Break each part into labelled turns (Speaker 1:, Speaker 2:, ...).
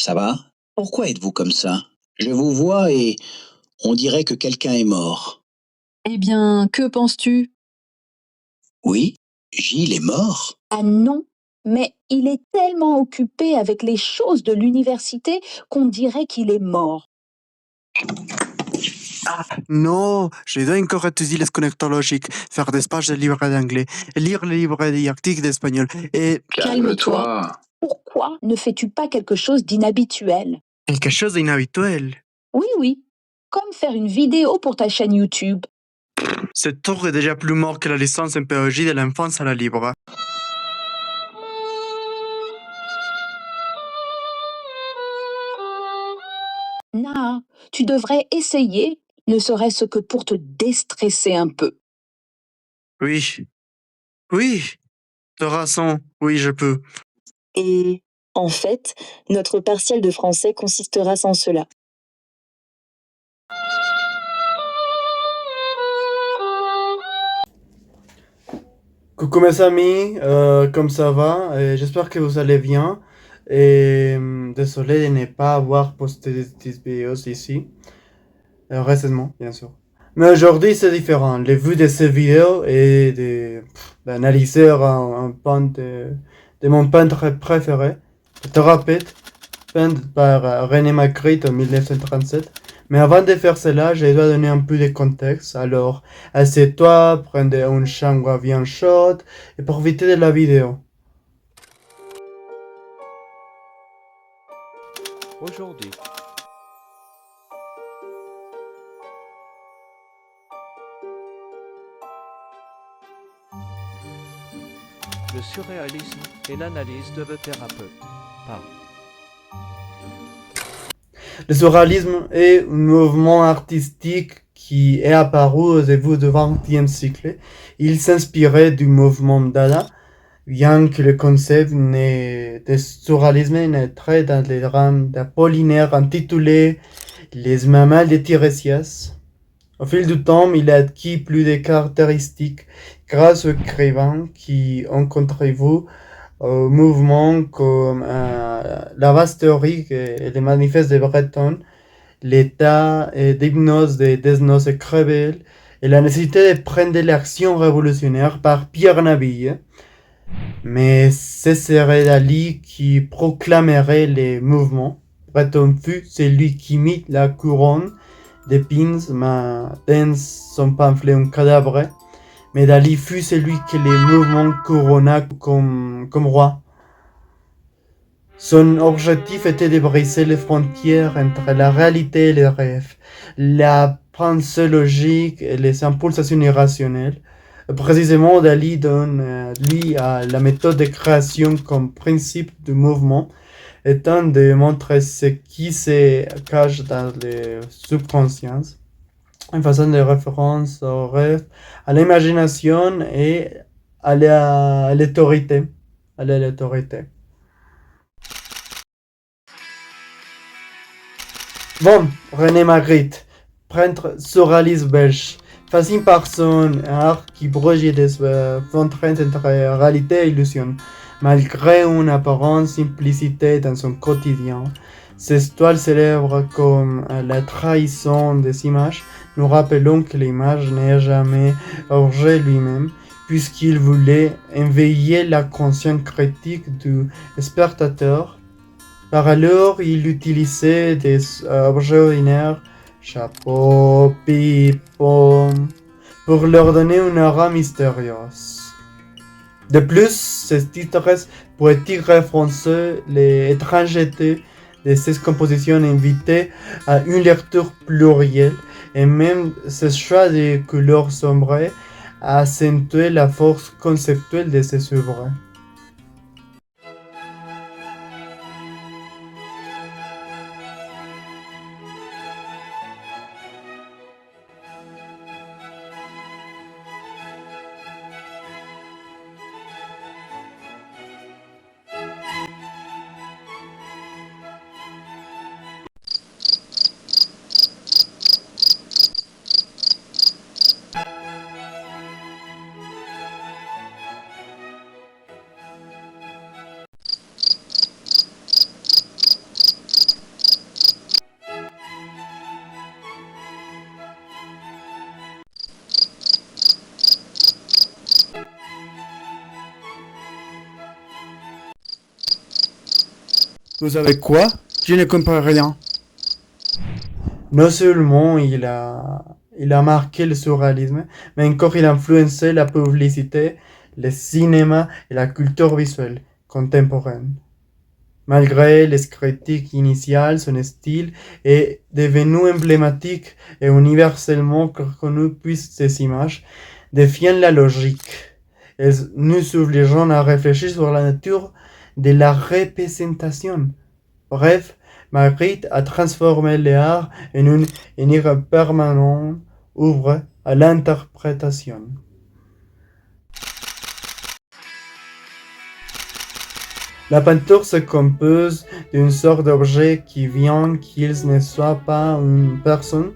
Speaker 1: Ça va? Pourquoi êtes-vous comme ça? Je vous vois et on dirait que quelqu'un est mort.
Speaker 2: Eh bien, que penses-tu?
Speaker 1: Oui? Gilles est mort?
Speaker 2: Ah non, mais il est tellement occupé avec les choses de l'université qu'on dirait qu'il est mort.
Speaker 3: Non, je dois encore étudier les connecteurs logiques, faire des pages de livres d'anglais, lire les livres didactiques d'espagnol et
Speaker 2: Calme-toi. Pourquoi ne fais-tu pas quelque chose d'inhabituel?
Speaker 3: quelque chose d'inhabituel.
Speaker 2: Oui, oui, comme faire une vidéo pour ta chaîne YouTube.
Speaker 3: Cet tour est déjà plus mort que la licence en pédagogie de l'enfance à la libre.
Speaker 2: Na, tu devrais essayer, ne serait-ce que pour te déstresser un peu.
Speaker 3: Oui, oui, de raison, oui, je peux.
Speaker 4: Et en fait, notre partiel de français consistera sans cela.
Speaker 3: Coucou mes amis, comme ça va? J'espère que vous allez bien. Désolé de ne pas avoir posté des vidéos ici, récemment, bien sûr. Mais aujourd'hui, c'est différent. Les vues de ces vidéos et d'analyser un peintre de mon peintre préféré, le thérapeute, peint par René Magritte en 1937. Mais avant de faire cela, je dois donner un peu de contexte. Alors, assieds-toi, prenez une chambre bien chaude et profitez de la vidéo.
Speaker 5: Aujourd'hui, le surréalisme et l'analyse de thérapeute par
Speaker 3: Le surréalisme est un mouvement artistique qui est apparu au début du XXe siècle. Il s'inspirait du mouvement Dada, bien que le concept de surréalisme naîtrait dans les drames d'Apollinaire intitulés Les Mamelles de Tiresias. Au fil du temps, il a acquis plus de caractéristiques grâce aux écrivains qui ont contribué au mouvement comme la vaste théorie et les manifestes de Breton, l'état d'hypnose de Desnos et Crevel et la nécessité de prendre l'action révolutionnaire par Pierre Naville. Mais ce serait Dali qui proclamerait les mouvements. Breton fut celui qui mit la couronne d'épines dans son pamphlet Un cadavre. Mais Dali fut celui que les mouvements couronna comme roi. Son objectif était de briser les frontières entre la réalité et le rêve, la pensée logique et les impulsations irrationnelles. Précisément, Dali donne, lui, à la méthode de création comme principe du mouvement, étant de montrer ce qui se cache dans les subconsciences, une façon de référence au rêve, à l'imagination et à l'autorité. À l'autorité. Bon, René Magritte, peintre surréaliste belge, fasciné par son art qui projette des contraintes entre réalité et illusion, malgré une apparente simplicité dans son quotidien. Ces toiles célèbres comme la trahison des images nous rappelons que l'image n'est jamais objet lui-même, puisqu'il voulait éveiller la conscience critique du spectateur. Par ailleurs, il utilisait des objets ordinaires, chapeau, pipe, pomme, pour leur donner une aura mystérieuse. De plus, ces titres poétiques référençaient les étrangetés de ces compositions invitaient à une lecture plurielle, et même ce choix de couleurs sombres accentuait la force conceptuelle de ces œuvres.
Speaker 6: Vous savez quoi? Je ne comprends rien.
Speaker 3: Non seulement il a marqué le surréalisme, mais encore il a influencé la publicité, le cinéma et la culture visuelle contemporaine. Malgré les critiques initiales, son style est devenu emblématique et universellement reconnu puisque ces images défiant la logique. Elles nous obligeant à réfléchir sur la nature de la représentation. Bref, Magritte a transformé l'art en une permanente œuvre à l'interprétation. La peinture se compose d'une sorte d'objet qui vient qu'il ne soit pas une personne,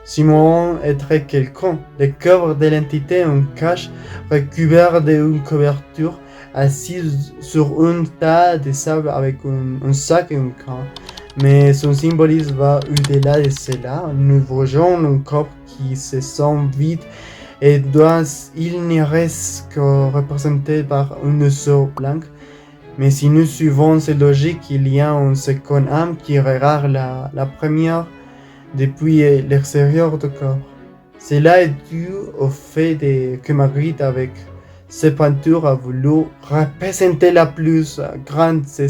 Speaker 3: sinon être quelqu'un. Le cœur de l'entité en cache, recouvert d'une couverture, assis sur un tas de sable avec un sac et un camp. Mais son symbolisme va au-delà de cela. Nous voyons un corps qui se sent vide et il ne reste que représenté par une seule blanc. Mais si nous suivons cette logique, il y a une seconde âme qui regarde la première depuis l'extérieur du corps. Cela est dû au fait que Magritte, avec ses peintures, a voulu représenter la plus grande des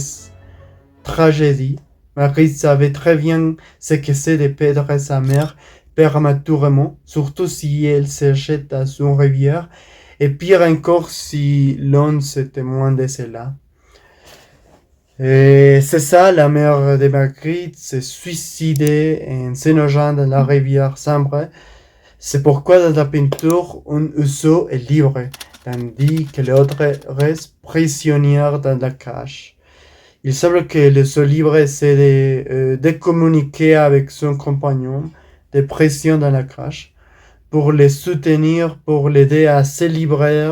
Speaker 3: tragédies. Magritte savait très bien ce que c'est de perdre sa mère prématurément, surtout si elle se jette à son rivière, et pire encore si l'on se témoin de cela. Et c'est ça, la mère de Magritte s'est suicidée en se noyant dans la rivière Sambre. C'est pourquoi dans la peinture, un oiseau est libre, tandis que l'autre reste prisonnier dans la cage. Il semble que l'oiseau libre essaie de communiquer avec son compagnon de prison dans la cage pour le soutenir, pour l'aider à se libérer,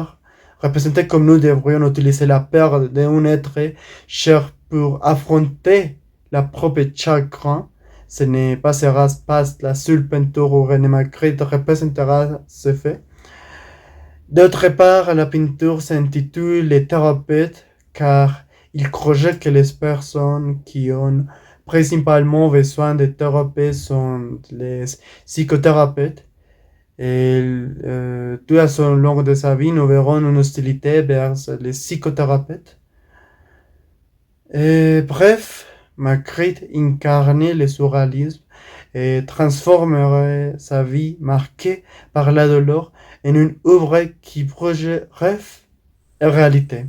Speaker 3: représenter comme nous devrions utiliser la peur d'un être cher pour affronter la propre chagrin. Ce n'est pas la seule peinture où René Magritte représentera ce fait. D'autre part, la peinture s'intitule Les thérapeutes car il croit que les personnes qui ont principalement besoin de thérapie sont les psychothérapeutes. Et tout au long de sa vie, nous verrons une hostilité vers les psychothérapeutes. Et bref, Magritte incarnait le surréalisme et transformerait sa vie marquée par la douleur en une œuvre qui projette rêve et réalité.